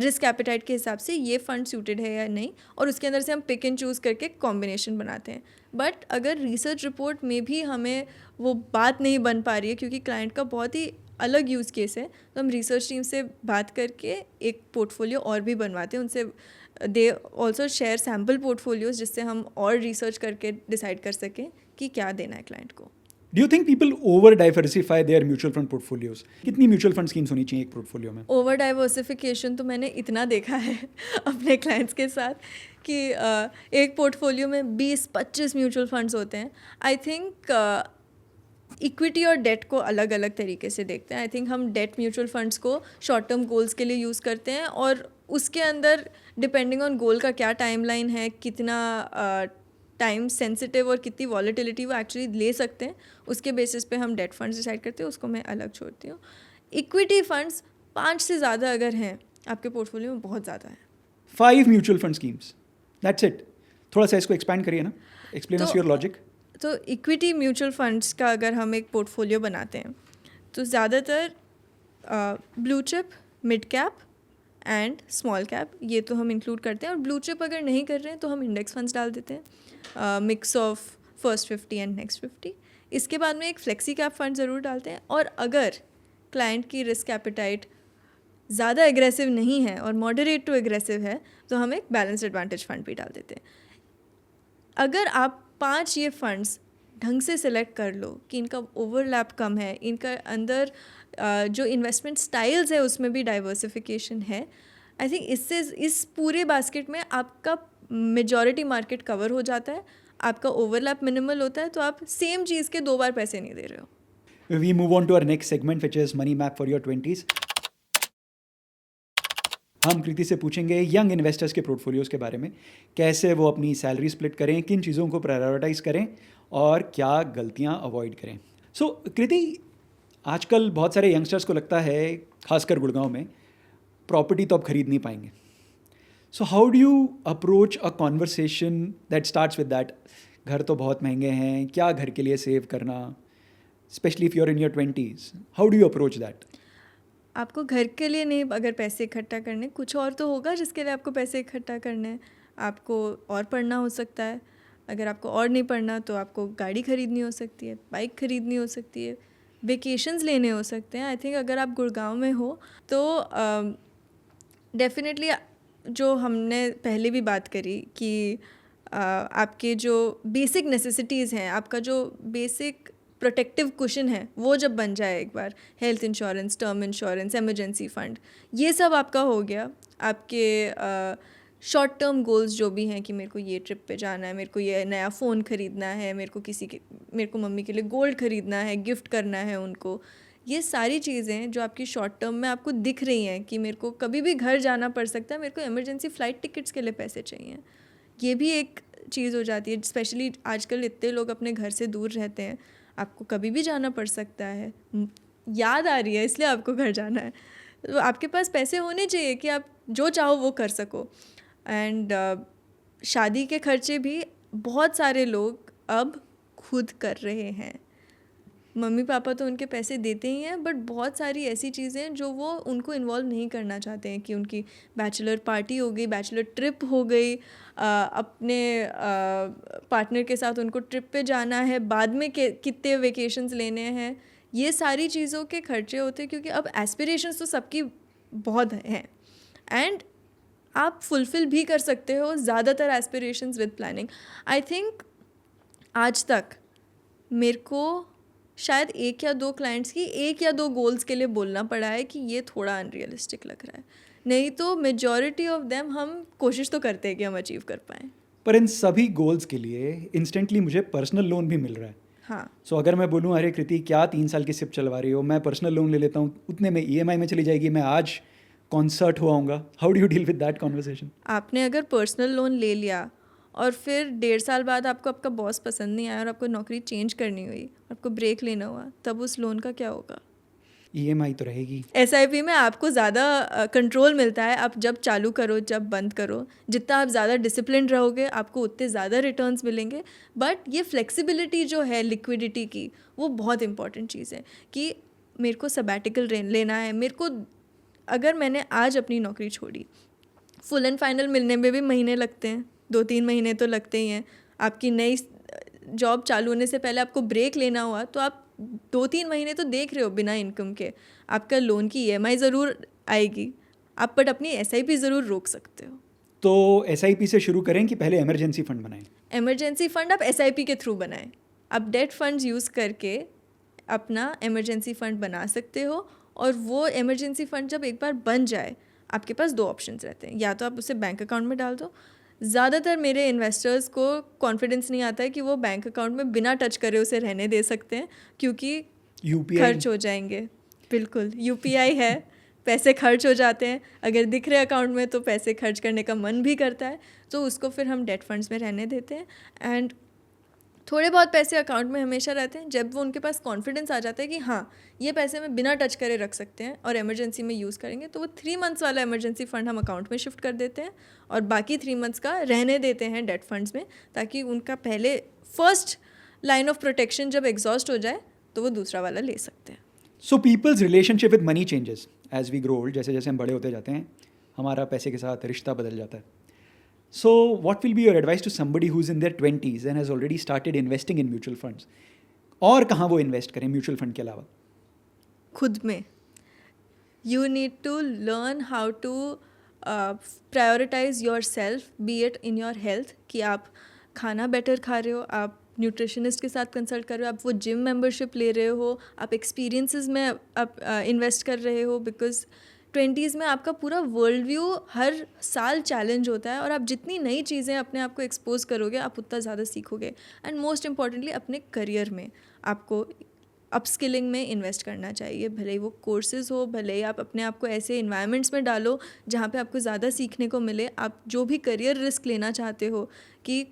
रिस्क एपेटाइट के हिसाब से ये फंड सूटेड है या नहीं, और उसके अंदर से हम पिक एंड चूज़ करके कॉम्बिनेशन बनाते हैं. बट अगर रिसर्च रिपोर्ट में भी हमें वो बात नहीं बन पा रही है क्योंकि क्लाइंट का बहुत ही अलग यूज़ केस है, तो हम रिसर्च टीम से बात करके एक पोर्टफोलियो और भी बनवाते हैं उनसे. They also share sample portfolios जिससे हम और रिसर्च करके डिसाइड कर सकें कि क्या देना है क्लाइंट को. Do you think people over diversify their mutual fund portfolios? कितनी म्यूचुअल फंड स्कीम्स होनी चाहिए एक पोर्टफोलियो में? ओवर डाइवर्सिफिकेशन तो मैंने इतना देखा है अपने क्लाइंट्स के साथ कि एक पोर्टफोलियो में 20-25 म्यूचुअल फंड्स होते हैं. आई थिंक इक्विटी और डेट को अलग अलग तरीके से देखते हैं. आई थिंक हम डेट म्यूचुअल फंड्स को शॉर्ट टर्म गोल्स के लिए यूज़ करते हैं और उसके अंदर डिपेंडिंग ऑन गोल का क्या टाइमलाइन है, कितना टाइम सेंसिटिव और कितनी वॉलेटिलिटी वो एक्चुअली ले सकते हैं, उसके बेसिस पे हम डेट फंड्स डिसाइड करते हैं. उसको मैं अलग छोड़ती हूँ. इक्विटी फंड्स 5 से ज़्यादा अगर हैं आपके पोर्टफोलियो में बहुत ज़्यादा है. 5 mutual fund schemes, that's it. थोड़ा सा इसको एक्सपैंड करिए ना, एक्सप्लेन अस योर लॉजिक. तो इक्विटी म्यूचुअल फंड्स का अगर हम एक पोर्टफोलियो बनाते हैं तो ज़्यादातर blue chip, mid cap and small cap ये तो हम इंक्लूड करते हैं. और ब्लू चिप अगर नहीं कर रहे हैं तो हम इंडेक्स फंड्स डाल देते हैं, mix of first 50 and next 50. इसके बाद में एक फ्लेक्सी कैप फंड ज़रूर डालते हैं. और अगर क्लाइंट की रिस्क एपेटाइट ज़्यादा एग्रेसिव नहीं है और मॉडरेट टू एग्रेसिव है तो हम एक बैलेंस एडवांटेज फंड भी डाल देते हैं. अगर आप 5 ये फंड्स ढंग से सिलेक्ट कर लो कि इनका ओवरलैप कम है, इनका अंदर जो इन्वेस्टमेंट स्टाइल्स है उसमें भी डाइवर्सिफिकेशन है, आई थिंक इससे इस पूरे बास्केट में आपका मेजॉरिटी मार्केट कवर हो जाता है, आपका ओवरलैप मिनिमल होता है, तो आप सेम चीज़ के 2 बार पैसे नहीं दे रहे हो. We move on to our next segment which is Money Map for your 20s. हम कृति से पूछेंगे यंग इन्वेस्टर्स के पोर्टफोलियोज के बारे में, कैसे वो अपनी सैलरी स्प्लिट करें, किन चीज़ों को प्रायोरिटाइज करें और क्या गलतियां अवॉइड करें. सो कृति, आजकल बहुत सारे यंगस्टर्स को लगता है, खासकर गुड़गांव में, प्रॉपर्टी तो अब खरीद नहीं पाएंगे. So how do you approach a conversation that starts with that घर तो बहुत महंगे हैं, क्या घर के लिए सेव करना, specially if you are in your 20s, how do you approach that? आपको घर के लिए नहीं अगर पैसे इकट्ठा करने, कुछ और तो होगा जिसके लिए आपको पैसे इकट्ठा करने हैं. आपको और पढ़ना हो सकता है, अगर आपको और नहीं पढ़ना तो आपको गाड़ी खरीदनी हो सकती है, बाइक खरीदनी हो सकती है, वेकेशंस लेने हो सकते हैं. आई थिंक अगर आप गुड़गांव में हो तो डेफिनेटली जो हमने पहले भी बात करी कि आपके जो बेसिक नेसेसिटीज़ हैं, आपका जो बेसिक प्रोटेक्टिव कुशन है वो जब बन जाए एक बार, health insurance, term insurance, emergency fund, ये सब आपका हो गया. आपके शॉर्ट टर्म गोल्स जो भी हैं कि मेरे को ये ट्रिप पे जाना है, मेरे को ये नया फ़ोन ख़रीदना है, मेरे को मम्मी के लिए गोल्ड ख़रीदना है, गिफ्ट करना है उनको, ये सारी चीज़ें जो आपकी शॉर्ट टर्म में आपको दिख रही हैं कि मेरे को कभी भी घर जाना पड़ सकता है, मेरे को इमरजेंसी फ़्लाइट टिकट्स के लिए पैसे चाहिए, ये भी एक चीज़ हो जाती है. स्पेशली आजकल इतने लोग अपने घर से दूर रहते हैं, आपको कभी भी जाना पड़ सकता है, याद आ रही है इसलिए आपको घर जाना है, तो आपके पास पैसे होने चाहिए कि आप जो चाहो वो कर सको. एंड शादी के खर्चे भी बहुत सारे लोग अब खुद कर रहे हैं. मम्मी पापा तो उनके पैसे देते ही हैं, बट बहुत सारी ऐसी चीज़ें जो वो उनको इन्वॉल्व नहीं करना चाहते हैं कि उनकी बैचलर पार्टी हो गई, बैचलर ट्रिप हो गई, अपने पार्टनर के साथ उनको ट्रिप पे जाना है, बाद में कितने वेकेशंस लेने हैं, ये सारी चीज़ों के खर्चे होते हैं क्योंकि अब एस्पिरेशंस तो सबकी बहुत हैं एंड आप फुलफ़िल भी कर सकते हो ज़्यादातर aspirations with planning. I think आज तक मेरे को शायद 1 या 2 क्लाइंट्स की 1 या 2 गोल्स के लिए बोलना पड़ा है कि ये थोड़ा अनरियलिस्टिक लग रहा है, नहीं तो मेजॉरिटी ऑफ देम हम कोशिश तो करते हैं कि हम अचीव कर पाएँ. पर इन सभी गोल्स के लिए इंस्टेंटली मुझे पर्सनल लोन भी मिल रहा है. हाँ. सो अगर मैं बोलूँ अरे कृति क्या 3 साल की सिप चलवा रही हो, मैं पर्सनल लोन ले लेता हूँ, उतने में EMI में चली जाएगी, मैं आज कॉन्सर्ट हुआ आऊँगा. How do you deal with that conversation? आपने अगर पर्सनल लोन ले लिया और फिर 1.5 साल बाद आपको आपका बॉस पसंद नहीं आया और आपको नौकरी चेंज करनी हुई, आपको ब्रेक लेना हुआ, तब उस लोन का क्या होगा? EMI तो रहेगी. SIP में आपको ज़्यादा कंट्रोल मिलता है. आप जब चालू करो जब बंद करो, जितना आप ज़्यादा डिसिप्लिन रहोगे आपको उतने ज़्यादा रिटर्न्स मिलेंगे. बट ये फ्लेक्सिबिलिटी जो है लिक्विडिटी की, वो बहुत इंपॉर्टेंट चीज़ है कि मेरे को सबैटिकल लेना है. मेरे को अगर मैंने आज अपनी नौकरी छोड़ी, फुल एंड फाइनल मिलने में भी महीने लगते हैं, 2-3 महीने तो लगते ही हैं. आपकी नई जॉब चालू होने से पहले आपको ब्रेक लेना हुआ तो आप 2-3 महीने तो देख रहे हो बिना इनकम के. आपका लोन की EMI ज़रूर आएगी, आप बट अपनी SIP ज़रूर रोक सकते हो. तो SIP से शुरू करें कि पहले इमरजेंसी फंड बनाएं? इमरजेंसी फ़ंड आप SIP के थ्रू बनाएं. आप डेट फंड्स यूज़ करके अपना इमरजेंसी फ़ंड बना सकते हो. और वो इमरजेंसी फ़ंड जब एक बार बन जाए, आपके पास 2 ऑप्शंस रहते हैं. या तो आप उसे बैंक अकाउंट में डाल दो. ज़्यादातर मेरे इन्वेस्टर्स को कॉन्फिडेंस नहीं आता है कि वो बैंक अकाउंट में बिना टच करे उसे रहने दे सकते हैं, क्योंकि UPI खर्च हो जाएंगे. बिल्कुल, UPI है, पैसे खर्च हो जाते हैं. अगर दिख रहे अकाउंट में तो पैसे खर्च करने का मन भी करता है, तो उसको फिर हम डेट फंड्स में रहने देते हैं. एंड थोड़े बहुत पैसे अकाउंट में हमेशा रहते हैं. जब वो उनके पास कॉन्फिडेंस आ जाता है कि हाँ ये पैसे में बिना टच करे रख सकते हैं और इमरजेंसी में यूज़ करेंगे, तो वो 3 मंथ्स वाला इमरजेंसी फ़ंड हम अकाउंट में शिफ्ट कर देते हैं और बाकी 3 मंथ्स का रहने देते हैं डेट फंड्स में, ताकि उनका पहले फर्स्ट लाइन ऑफ प्रोटेक्शन जब एग्जॉस्ट हो जाए तो वो दूसरा वाला ले सकते हैं. So peoples relationship with money changes as we grow old. जैसे जैसे हम बड़े होते जाते हैं हमारा पैसे के साथ रिश्ता बदल जाता है. So, what will be your advice to somebody who's in their 20s and has already started investing in mutual funds? और कहाँ वो इन्वेस्ट करें म्यूचुअल फंड के अलावा? खुद में. You need to learn how to prioritize yourself, be it in your health, कि आप खाना बेटर खा रहे हो, आप न्यूट्रिशनिस्ट के साथ कंसल्ट कर रहे हो, आप वो जिम मेंबरशिप ले रहे हो, आप एक्सपीरियंसेस में आप इन्वेस्ट कर रहे हो. बिकॉज 20s में आपका पूरा वर्ल्ड व्यू हर साल चैलेंज होता है और आप जितनी नई चीज़ें अपने आप को एक्सपोज करोगे आप उतना ज़्यादा सीखोगे. एंड मोस्ट इम्पॉर्टेंटली अपने करियर में आपको अपस्किलिंग में इन्वेस्ट करना चाहिए. भले ही वो कोर्सेज हो, भले ही आप अपने आप को ऐसे इन्वायरमेंट्स में डालो जहाँ पे आपको ज़्यादा सीखने को मिले. आप जो भी करियर रिस्क लेना चाहते हो कि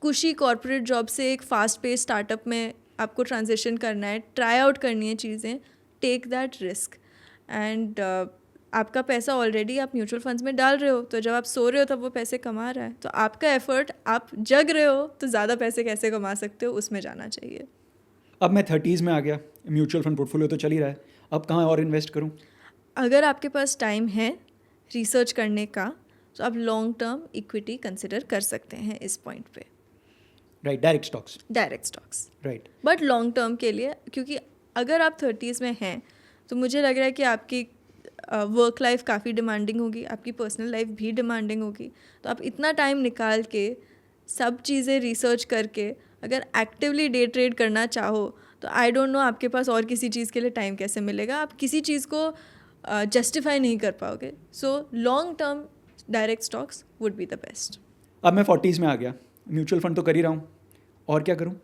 कुशी कॉर्पोरेट जॉब से एक फास्ट पेस स्टार्टअप में आपको ट्रांजिशन करना है, ट्राई आउट करनी है चीज़ें, टेक दैट रिस्क. एंड आपका पैसा ऑलरेडी आप म्यूचुअल फंड्स में डाल रहे हो, तो जब आप सो रहे हो तब वो पैसे कमा रहा है. तो आपका एफर्ट, आप जग रहे हो तो ज़्यादा पैसे कैसे कमा सकते हो उसमें जाना चाहिए. अब मैं 30s में आ गया, म्यूचुअल फंड पोर्टफोलियो तो चल ही रहा है, अब कहाँ और इन्वेस्ट करूँ? अगर आपके पास टाइम है रिसर्च करने का तो आप लॉन्ग टर्म इक्विटी कंसिडर कर सकते हैं इस पॉइंट पे. Right, direct stocks. Direct stocks, right. But long term के लिए, क्योंकि अगर आप 30s में हैं तो मुझे लग रहा है कि आपकी वर्क लाइफ काफ़ी डिमांडिंग होगी, आपकी पर्सनल लाइफ भी डिमांडिंग होगी. तो आप इतना टाइम निकाल के सब चीज़ें रिसर्च करके अगर एक्टिवली डे ट्रेड करना चाहो तो आई डोंट नो आपके पास और किसी चीज़ के लिए टाइम कैसे मिलेगा. आप किसी चीज़ को जस्टिफाई नहीं कर पाओगे. So long term direct stocks would be the best. अब मैं 40s में आ गया, म्यूचुअल फंड तो कर ही रहा हूँ, और क्या करूँ?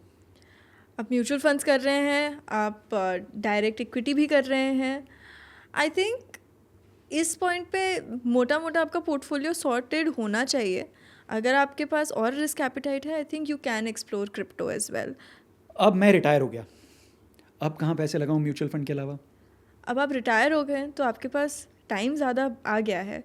आप म्यूचुअल फंड्स कर रहे हैं, आप डायरेक्ट इक्विटी भी कर रहे हैं. आई थिंक इस पॉइंट पे मोटा मोटा आपका पोर्टफोलियो सॉर्टेड होना चाहिए. अगर आपके पास और रिस्क एपिटाइट है, I think you can explore crypto as well. अब मैं रिटायर हो गया, अब कहाँ पैसे लगाऊँ म्यूचुअल फंड के अलावा? अब आप रिटायर हो गए तो आपके पास टाइम ज़्यादा आ गया है,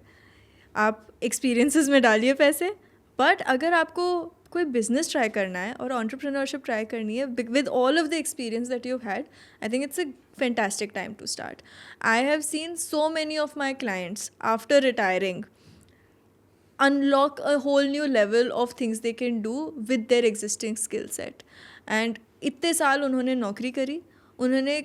आप एक्सपीरियंसेस में डालिए पैसे. बट अगर आपको कोई बिजनेस ट्राई करना है और एंटरप्रेन्योरशिप ट्राई करनी है with all of the experience that you had, I think it's a fantastic time to start. I have seen so many of my clients after retiring unlock a whole new level of things they can do with their existing skill set. And इतने साल उन्होंने नौकरी करी, उन्होंने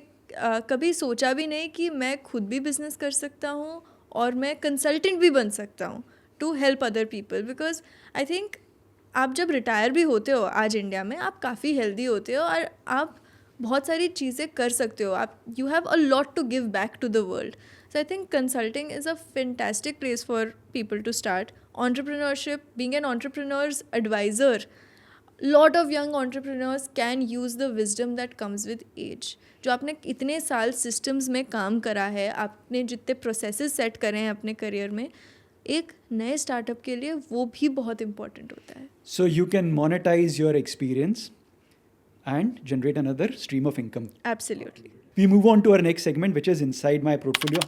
कभी सोचा भी नहीं कि मैं खुद भी बिजनेस कर सकता हूँ और मैं कंसल्टेंट भी बन सकता हूँ to help other people. Because I think आप जब रिटायर भी होते हो आज इंडिया में, आप काफ़ी हेल्दी होते हो और आप बहुत सारी चीज़ें कर सकते हो. आप you have a lot to give back to the world. So I think consulting is a fantastic place for people to start. Entrepreneurship, being an entrepreneur's advisor, lot of young entrepreneurs can use the wisdom that comes with age. जो आपने इतने साल systems में काम करा है, आपने जितने processes set करे हैं अपने career में, एक नए startup के लिए वो भी बहुत important होता है. So you can monetize your experience and generate another stream of income. Absolutely. We move on to our next segment, which is Inside My Portfolio.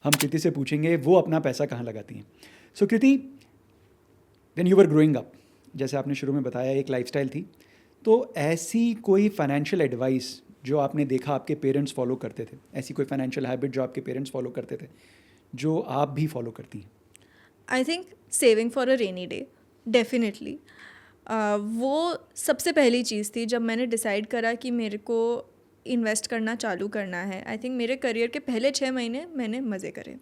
हम कृति से पूछेंगे वो अपना पैसा कहाँ लगाती हैं. So Kriti, when you were growing up, जैसे आपने शुरू में बताया एक लाइफस्टाइल थी, तो ऐसी कोई फाइनेंशियल एडवाइस जो आपने देखा आपके पेरेंट्स फॉलो करते थे, ऐसी कोई फाइनेंशियल हैबिट जो आपके पेरेंट्स फॉलो करते थे, जो आप भी फॉलो करती हैं? I think saving for a rainy day, definitely. वो सबसे पहली चीज़ थी जब मैंने डिसाइड करा कि मेरे को इन्वेस्ट करना चालू करना है. आई थिंक मेरे करियर के पहले 6 महीने मैंने मज़े करे,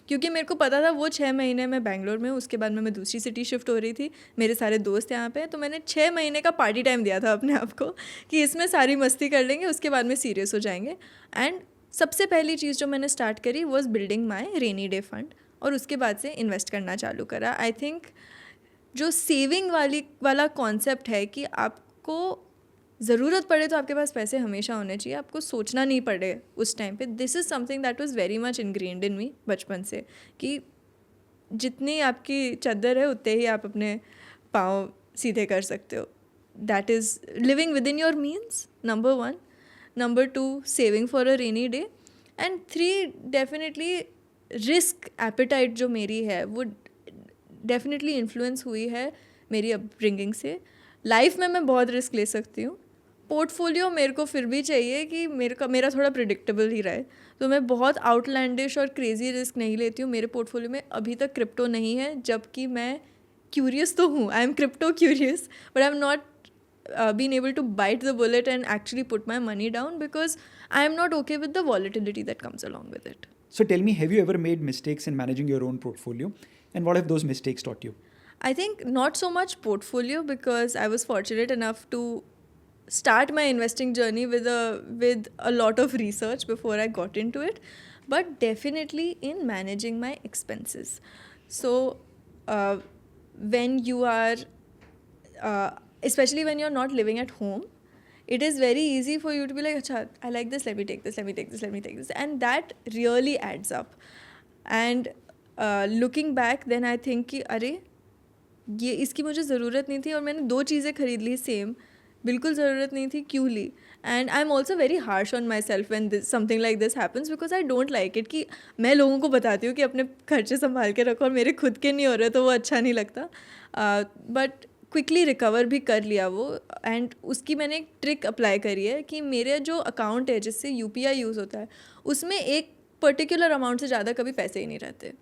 क्योंकि मेरे को पता था वो 6 महीने मैं बैंगलोर में हूँ, उसके बाद में मैं दूसरी सिटी शिफ्ट हो रही थी, मेरे सारे दोस्त यहाँ पे हैं, तो मैंने 6 महीने का पार्टी टाइम दिया था अपने आप को कि इसमें सारी मस्ती कर लेंगे, उसके बाद में सीरियस हो जाएंगे. एंड सबसे पहली चीज़ जो मैंने स्टार्ट करी was building my rainy day fund, और उसके बाद से इन्वेस्ट करना चालू करा. आई थिंक जो सेविंग वाला कॉन्सेप्ट है कि आपको ज़रूरत पड़े तो आपके पास पैसे हमेशा होने चाहिए, आपको सोचना नहीं पड़े उस टाइम पे. This is something that was very much ingrained in me बचपन से, कि जितनी आपकी चादर है उतने ही आप अपने पाँव सीधे कर सकते हो. That is living within your means, number 1. Number 2, saving for a rainy day. And 3, definitely risk appetite जो मेरी है वो डेफिनेटली इन्फ्लुएंस हुई है मेरी अपब्रिंगिंग से. लाइफ में मैं बहुत रिस्क ले सकती हूँ, पोर्टफोलियो मेरे को फिर भी चाहिए कि मेरा थोड़ा प्रिडिक्टेबल ही रहे, तो मैं बहुत आउटलैंडिश और क्रेजी रिस्क नहीं लेती हूँ. मेरे पोर्टफोलियो में अभी तक क्रिप्टो नहीं है, जबकि मैं क्यूरियस तो हूँ, I am crypto curious, but I am not been able to bite the bullet and actually put my money down because I am not okay with the volatility that comes along with it. So tell me, have you ever made mistakes in managing your own portfolio, and what have those mistakes taught you? I think not so much portfolio, because I was fortunate enough to start my investing journey with a lot of research before I got into it, but definitely in managing my expenses. So when you are especially when you're not living at home, it is very easy for you to be like, acha, I like this, let me take this, let me take this, let me take this, and that really adds up. And looking back, then I think कि अरे ये इसकी मुझे ज़रूरत नहीं थी, और मैंने 2 चीज़ें खरीद ली सेम, बिल्कुल ज़रूरत नहीं थी, क्यों ली. And I am also very harsh on my self when something like this happens, because I don't like it कि मैं लोगों को बताती हूँ कि अपने खर्चे संभाल के रखो और मेरे खुद के नहीं हो रहे, तो वो अच्छा नहीं लगता. बट क्विकली रिकवर भी कर लिया वो. एंड उसकी मैंने एक ट्रिक अप्लाई करी है कि मेरे जो अकाउंट है जिससे UPI यूज़ होता है, उसमें एक पर्टिकुलर अमाउंट से ज़्यादा कभी पैसे ही नहीं रहते.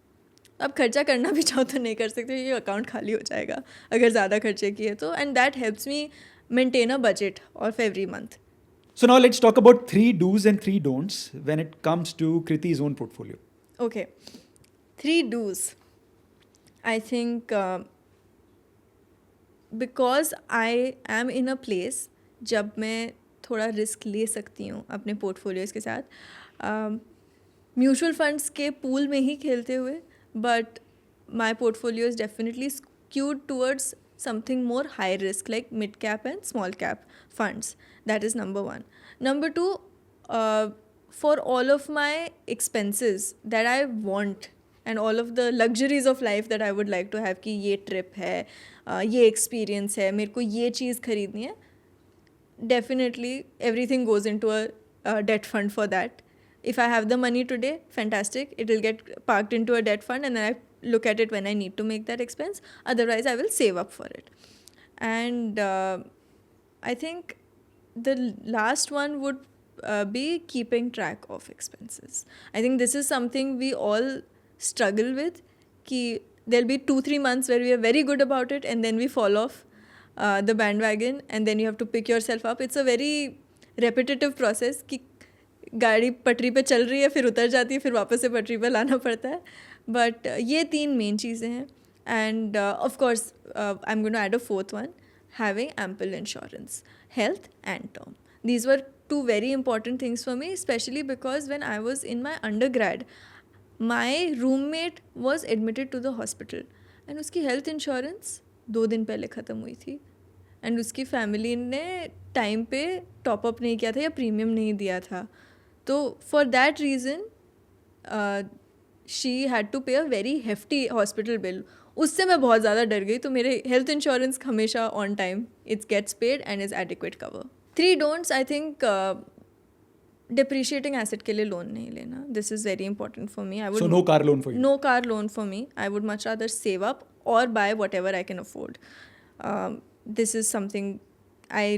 अब खर्चा करना भी चाहो तो नहीं कर सकते, ये अकाउंट खाली हो जाएगा अगर ज़्यादा खर्चे किए तो. And that helps me maintain a budget of every month. So now let's talk about 3 do's and 3 don'ts when it comes to Kriti's own portfolio. Okay, 3 do's. I think because I am in a place जब मैं थोड़ा risk ले सकती हूँ अपने portfolios के साथ, mutual funds के पूल में ही खेलते हुए, but my portfolio is definitely skewed towards something more high risk like mid cap and small cap funds. That is number 1. Number 2, for all of my expenses that I want and all of the luxuries of life that I would like to have, कि ये trip है, ये experience है, मेरे को ये चीज़ खरीदनी है, definitely everything goes into a debt fund for that. If I have the money today, fantastic, it will get parked into a debt fund and then I look at it when I need to make that expense. Otherwise, I will save up for it. And I think the last one would be keeping track of expenses. I think this is something we all struggle with, कि there'll be 2-3 months where we are very good about it and then we fall off the bandwagon and then you have to pick yourself up. It's a very repetitive process कि गाड़ी पटरी पे चल रही है, फिर उतर जाती है, फिर वापस से पटरी पे लाना पड़ता है. बट ये 3 मेन चीज़ें हैं. And of course I am going to add a 4th one, having ample insurance, health and term. These were two very important things for me, especially because when I was in my undergrad, my roommate was admitted to the hospital and उसकी health insurance 2 दिन पहले ख़त्म हुई थी and उसकी family ने time पे top up नहीं किया था या प्रीमियम नहीं दिया था, तो for that reason she had to pay a very hefty hospital bill. उससे मैं बहुत ज़्यादा डर गई. तो मेरे हेल्थ इंश्योरेंस हमेशा on time it's gets paid and is adequate cover. 3 don'ts, I think depreciating asset के लिए लोन नहीं लेना. This is very important for me. I would So no car loan for you? No car loan for me. I would much rather save up or buy whatever I can afford. This is something I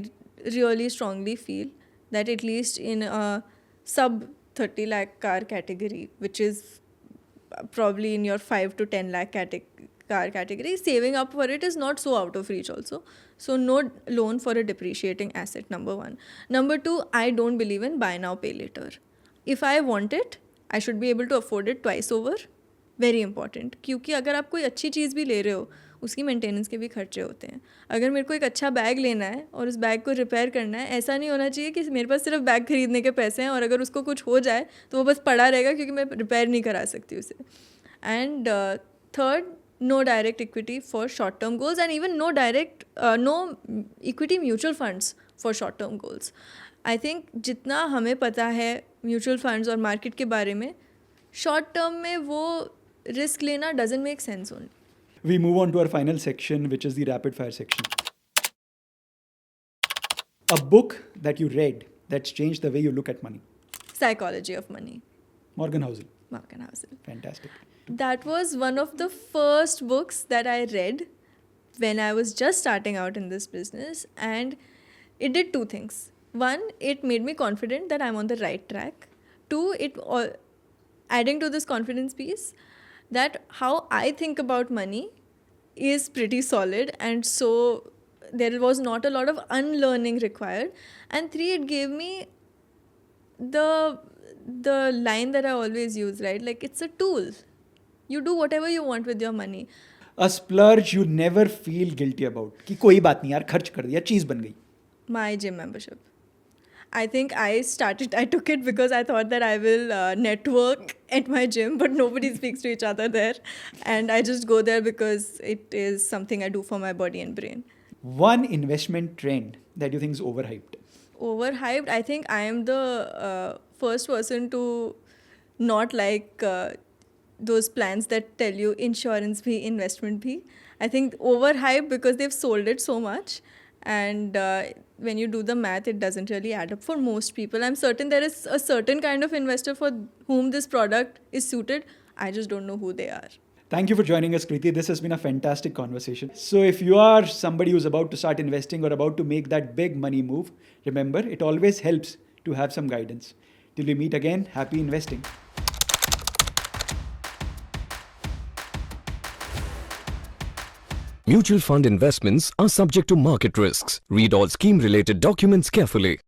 really strongly feel that at least in a sub 30 lakh car category, which is probably in your 5 to 10 lakh car category, saving up for it is not so out of reach also. So no loan for a depreciating asset, number 1. Number 2, I don't believe in buy now pay later. If I want it, I should be able to afford it twice over. Very important, क्योंकि अगर आप कोई अच्छी चीज़ भी ले रहे हो उसकी मेंटेनेंस के भी खर्चे होते हैं. अगर मेरे को एक अच्छा बैग लेना है और उस बैग को रिपेयर करना है, ऐसा नहीं होना चाहिए कि मेरे पास सिर्फ बैग खरीदने के पैसे हैं और अगर उसको कुछ हो जाए तो वो बस पड़ा रहेगा क्योंकि मैं रिपेयर नहीं करा सकती उसे. And third, no direct equity for short term goals and even no equity mutual funds for short term goals. I think जितना हमें पता है म्यूचुअल फंड्स और मार्केट के बारे में, शॉर्ट टर्म में वो रिस्क लेना doesn't make sense only. We move on to our final section, which is the rapid fire section. A book that you read that's changed the way you look at money. Psychology of Money. Morgan Housel. Morgan Housel. Fantastic. That was one of the first books that I read when I was just starting out in this business, and it did 2 things. 1, it made me confident that I'm on the right track. 2, adding to this confidence piece, that how I think about money is pretty solid, and so there was not a lot of unlearning required. And 3, it gave me the line that I always use, right? Like, it's a tool. You do whatever you want with your money. A splurge you never feel guilty about. कि कोई बात नहीं यार, खर्च कर दिया, चीज़ बन गई. My gym membership. I think I took it because I thought that I will network at my gym, but nobody speaks to each other there. And I just go there because it is something I do for my body and brain. One investment trend that you think is overhyped. Overhyped? I think I am the first person to not like those plans that tell you insurance bhi, investment bhi. I think overhyped because they've sold it so much. And when you do the math, it doesn't really add up for most people. I'm certain there is a certain kind of investor for whom this product is suited. I just don't know who they are. Thank you for joining us, Kriti. This has been a fantastic conversation. So if you are somebody who's about to start investing or about to make that big money move, remember, it always helps to have some guidance. Till we meet again, happy investing. Mutual fund investments are subject to market risks. Read all scheme-related documents carefully.